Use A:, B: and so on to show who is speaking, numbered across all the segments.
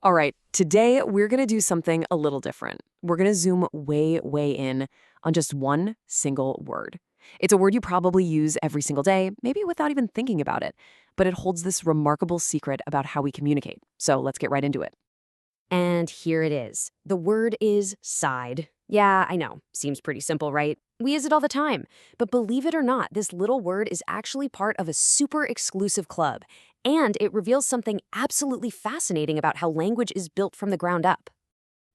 A: All right, today we're going to do something a little different. We're going to zoom way, way in on just one single word. It's a word you probably use every single day, maybe without even thinking about it, but it holds this remarkable secret about how we communicate. So let's get right into it.
B: And here it is. The word is side. Yeah, I know. Seems pretty simple, right? We use it all the time. But believe it or not, this little word is actually part of a super exclusive club. And it reveals something absolutely fascinating about how language is built from the ground up.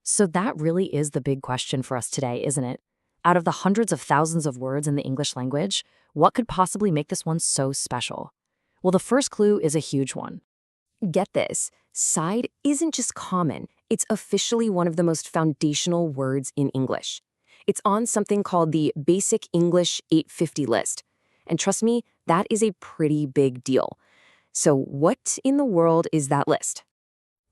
C: So that really is the big question for us today, isn't it? Out of the hundreds of thousands of words in the English language, what could possibly make this one so special? Well, the first clue is a huge one.
B: Get this, side isn't just common, it's officially one of the most foundational words in English. It's on something called the Basic English 850 list. And trust me, that is a pretty big deal. So what in the world is that list?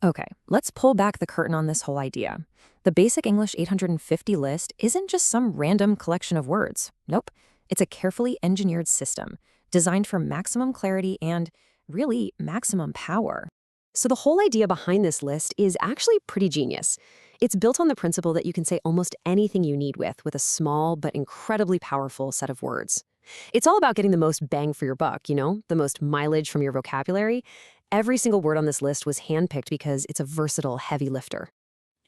C: Okay, let's pull back the curtain on this whole idea. The Basic English 850 list isn't just some random collection of words. Nope, it's a carefully engineered system designed for maximum clarity and, really, maximum power.
B: So the whole idea behind this list is actually pretty genius. It's built on the principle that you can say almost anything you need with a small but incredibly powerful set of words. It's all about getting the most bang for your buck, the most mileage from your vocabulary. Every single word on this list was handpicked because it's a versatile heavy lifter.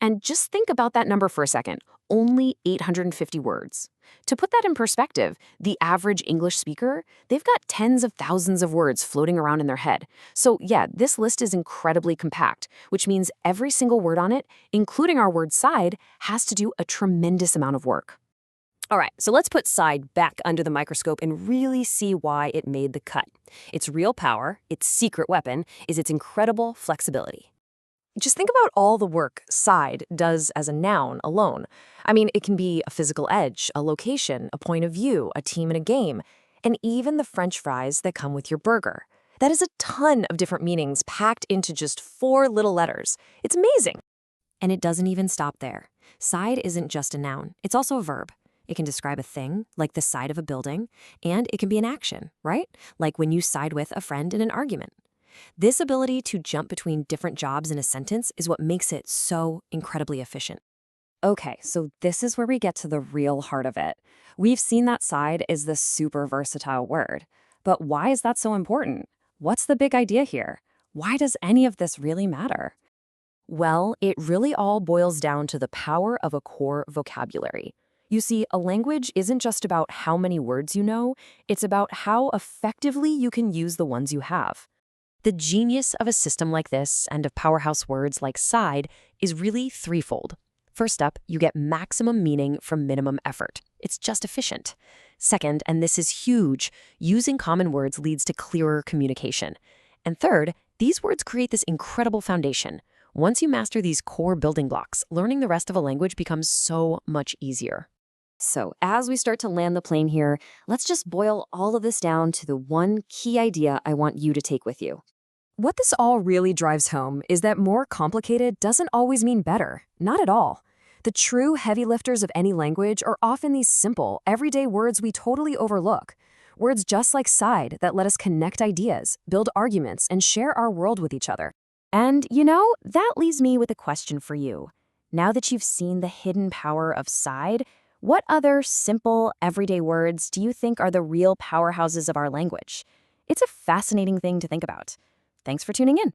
B: And just think about that number for a second, only 850 words. To put that in perspective, the average English speaker, they've got tens of thousands of words floating around in their head. So yeah, this list is incredibly compact, which means every single word on it, including our word side, has to do a tremendous amount of work. All right, so let's put side back under the microscope and really see why it made the cut. Its real power, its secret weapon, is its incredible flexibility. Just think about all the work side does as a noun alone. I mean, it can be a physical edge, a location, a point of view, a team in a game, and even the French fries that come with your burger. That is a ton of different meanings packed into just 4 little letters. It's amazing. And it doesn't even stop there. Side isn't just a noun, it's also a verb. It can describe a thing, like the side of a building, and it can be an action, right? Like when you side with a friend in an argument. This ability to jump between different jobs in a sentence is what makes it so incredibly efficient. Okay, so this is where we get to the real heart of it. We've seen that side is the super versatile word. But why is that so important? What's the big idea here? Why does any of this really matter? Well, it really all boils down to the power of a core vocabulary. You see, a language isn't just about how many words you know, it's about how effectively you can use the ones you have. The genius of a system like this and of powerhouse words like side is really threefold. First up, you get maximum meaning from minimum effort. It's just efficient. Second, and this is huge, using common words leads to clearer communication. And third, these words create this incredible foundation. Once you master these core building blocks, learning the rest of a language becomes so much easier. So as we start to land the plane here, let's just boil all of this down to the one key idea I want you to take with you. What this all really drives home is that more complicated doesn't always mean better. Not at all. The true heavy lifters of any language are often these simple, everyday words we totally overlook. Words just like side that let us connect ideas, build arguments, and share our world with each other. And, that leaves me with a question for you. Now that you've seen the hidden power of side, what other simple, everyday words do you think are the real powerhouses of our language? It's a fascinating thing to think about. Thanks for tuning in.